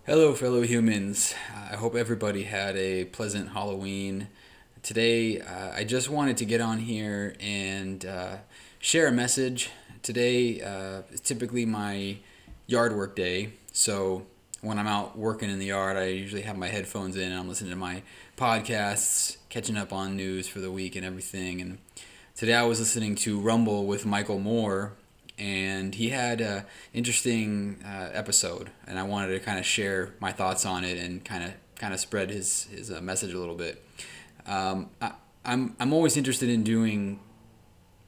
Hello, fellow humans. I hope everybody had a pleasant Halloween. Today, I just wanted to get on here and share a message. Today is typically my yard work day, so when I'm out working in the yard, I usually have my headphones in and I'm listening to my podcasts, catching up on news for the week and everything. And today I was listening to Rumble with Michael Moore, and he had a interesting episode, and I wanted to kind of share my thoughts on it and kind of spread his message a little bit. I'm always interested in doing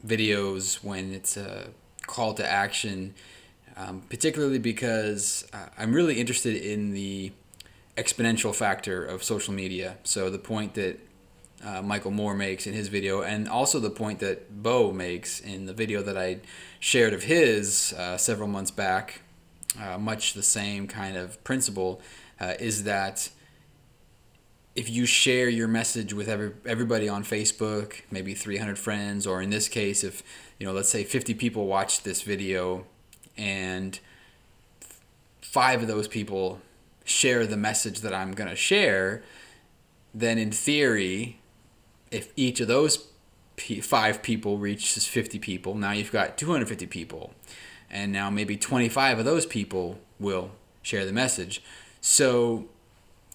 videos when it's a call to action, particularly because I'm really interested in the exponential factor of social media. So the point that Michael Moore makes in his video, and also the point that Bo makes in the video that I shared of his several months back, much the same kind of principle, is that if you share your message with everybody on Facebook, maybe 300 friends, or in this case, if let's say 50 people watch this video, and five of those people share the message that I'm gonna share, then in theory, if each of those five people reaches 50 people, now you've got 250 people, and now maybe 25 of those people will share the message. So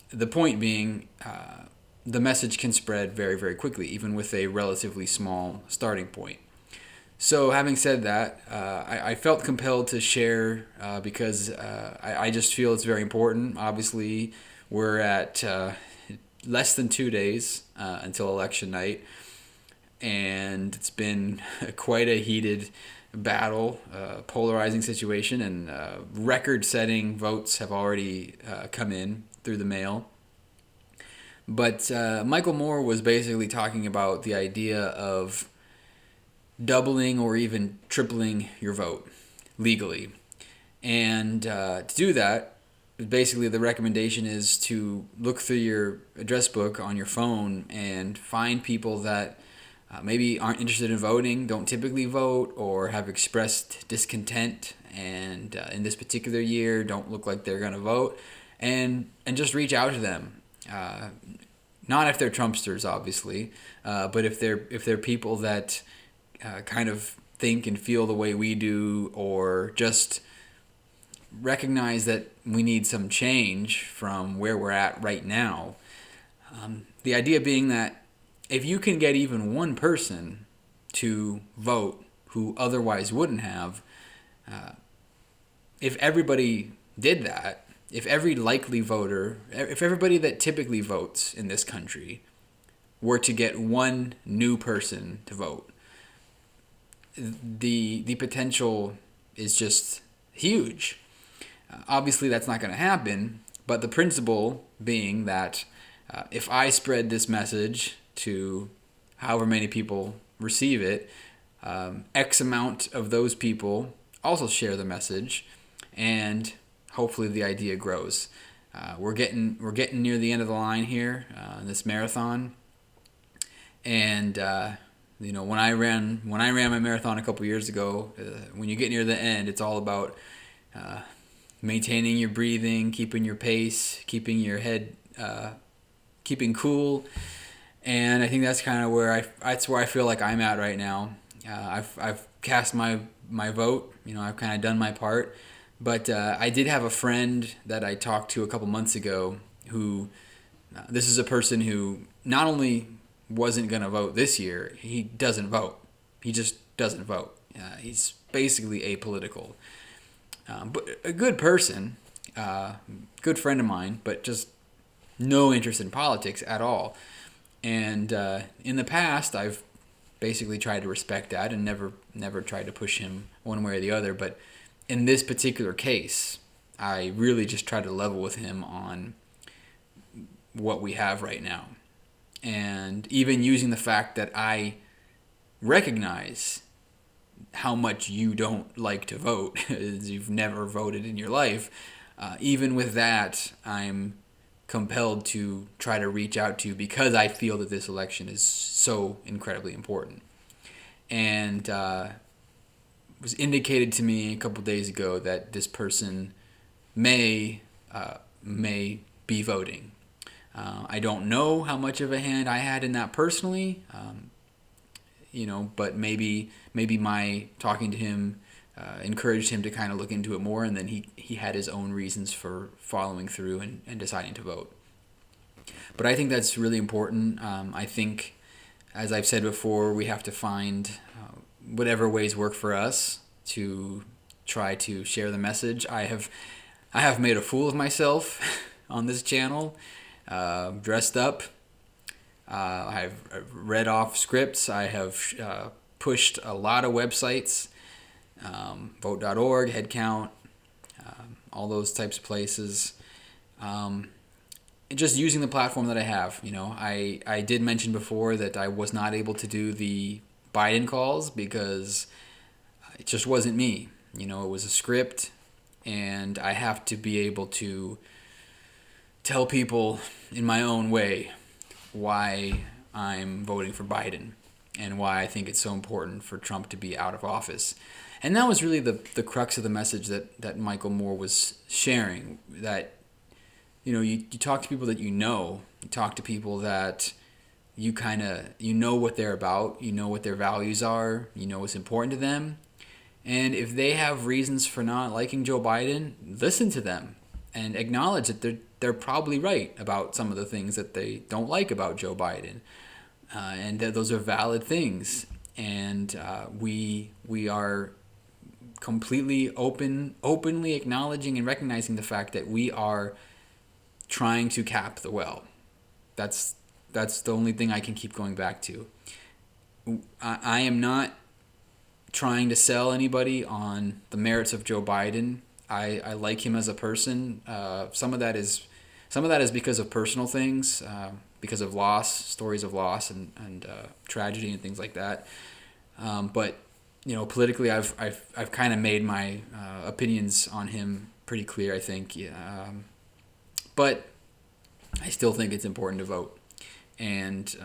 the point being, the message can spread very, very quickly, even with a relatively small starting point. So, having said that, I felt compelled to share because I just feel it's very important. Obviously, we're at less than 2 days until election night, and it's been quite a heated battle, polarizing situation, and record-setting votes have already come in through the mail. But Michael Moore was basically talking about the idea of doubling or even tripling your vote legally. And to do that, basically the recommendation is to look through your address book on your phone and find people that maybe aren't interested in voting, don't typically vote, or have expressed discontent, and in this particular year don't look like they're going to vote, and just reach out to them. Not if they're Trumpsters, obviously, but if they're people that kind of think and feel the way we do, or just recognize that we need some change from where we're at right now. The idea being that if you can get even one person to vote who otherwise wouldn't have, if everybody did that, if every likely voter, if everybody that typically votes in this country were to get one new person to vote, the potential is just huge. Obviously, that's not going to happen, but the principle being that if I spread this message to however many people receive it, X amount of those people also share the message, and hopefully the idea grows. We're getting near the end of the line here in this marathon, and when I ran my marathon a couple years ago, when you get near the end, it's all about maintaining your breathing, keeping your pace, keeping your head, keeping cool, and I think that's kind of where I feel like I'm at right now. I've cast my vote. I've kind of done my part, but I did have a friend that I talked to a couple months ago who, this is a person who not only wasn't going to vote this year, he doesn't vote. He just doesn't vote. He's basically apolitical. But a good person, good friend of mine, but just no interest in politics at all. And in the past, I've basically tried to respect that and never tried to push him one way or the other. But in this particular case, I really just tried to level with him on what we have right now. And even using the fact that I recognize how much you don't like to vote, as you've never voted in your life, even with that, I'm compelled to try to reach out to you because I feel that this election is so incredibly important. And it was indicated to me a couple days ago that this person may may be voting. I don't know how much of a hand I had in that personally, but maybe my talking to him encouraged him to kind of look into it more, and then he had his own reasons for following through and deciding to vote. But I think that's really important. I think, as I've said before, we have to find whatever ways work for us to try to share the message. I have made a fool of myself on this channel, dressed up. I've read off scripts. I have pushed a lot of websites, vote.org, Headcount, all those types of places. Just using the platform that I have. I did mention before that I was not able to do the Biden calls because it just wasn't me. It was a script, and I have to be able to tell people in my own way why I'm voting for Biden and why I think it's so important for Trump to be out of office. And that was really the crux of the message that Michael Moore was sharing, that you talk to people that you talk to people that you know what they're about, you know what their values are, you know what's important to them. And if they have reasons for not liking Joe Biden, listen to them and acknowledge that they're probably right about some of the things that they don't like about Joe Biden, and that those are valid things. And we are completely openly acknowledging and recognizing the fact that we are trying to cap the well. That's the only thing I can keep going back to. I am not trying to sell anybody on the merits of Joe Biden. I like him as a person. Some of that is because of personal things, because of loss, stories of loss and tragedy and things like that. But politically, I've kind of made my opinions on him pretty clear, I think. But I still think it's important to vote, and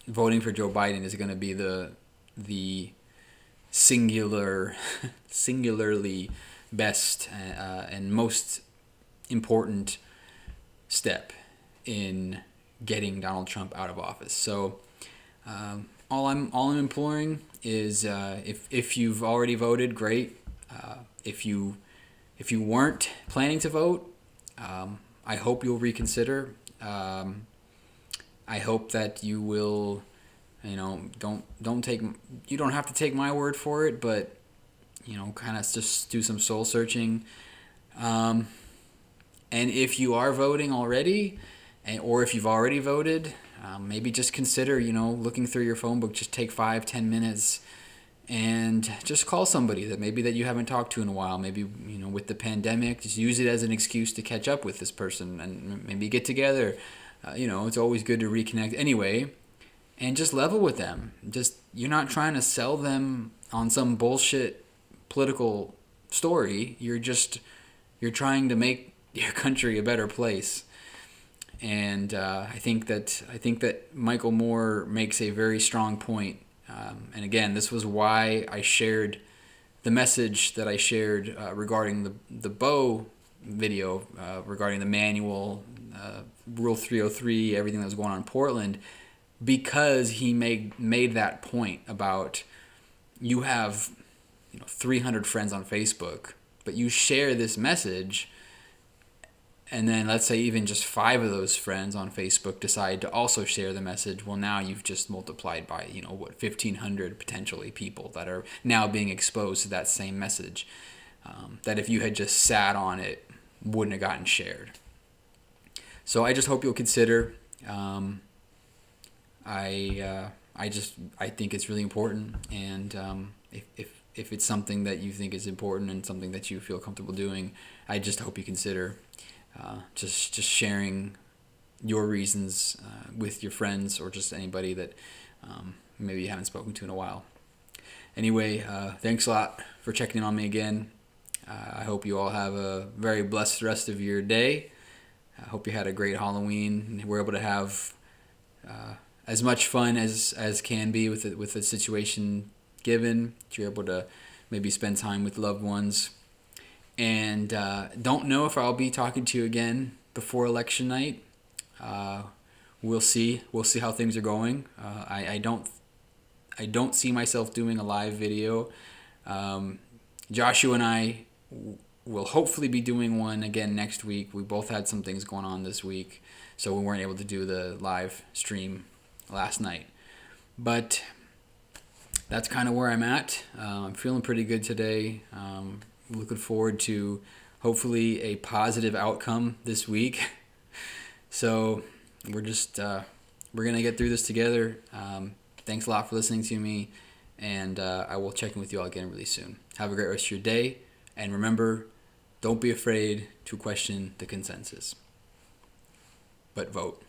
voting for Joe Biden is going to be the singularly best and most important step in getting Donald Trump out of office. So all I'm imploring is if you've already voted, great. If you weren't planning to vote, I hope you'll reconsider. I hope that you will, you don't have to take my word for it, but kind of just do some soul searching. And if you are voting already, or if you've already voted, maybe just consider, looking through your phone book. Just take 5-10 minutes and just call somebody that you haven't talked to in a while. Maybe, with the pandemic, just use it as an excuse to catch up with this person and maybe get together. It's always good to reconnect anyway, and just level with them. You're not trying to sell them on some bullshit political story. You're trying to make your country a better place. And I think that Michael Moore makes a very strong point. And again, this was why I shared the message that I shared regarding the Bo video, regarding the manual, Rule 303, everything that was going on in Portland, because he made that point about you have 300 friends on Facebook, but you share this message, and then let's say even just 5 of those friends on Facebook decide to also share the message. Well, now you've just multiplied by 1,500 potentially people that are now being exposed to that same message, that if you had just sat on it wouldn't have gotten shared. So I just hope you'll consider. I think it's really important, and if it's something that you think is important and something that you feel comfortable doing, I just hope you consider just sharing your reasons with your friends or just anybody that maybe you haven't spoken to in a while. Anyway, thanks a lot for checking in on me again. I hope you all have a very blessed rest of your day. I hope you had a great Halloween and were able to have as much fun as can be with the situation given. That you're able to maybe spend time with loved ones. And don't know if I'll be talking to you again before election night. We'll see. We'll see how things are going. I don't see myself doing a live video. Joshua and I will hopefully be doing one again next week. We both had some things going on this week, so we weren't able to do the live stream last night. But that's kind of where I'm at. I'm feeling pretty good today. Looking forward to hopefully a positive outcome this week. So we're gonna get through this together. Thanks a lot for listening to me, and I will check in with you all again really soon. Have a great rest of your day, and remember, don't be afraid to question the consensus, but vote.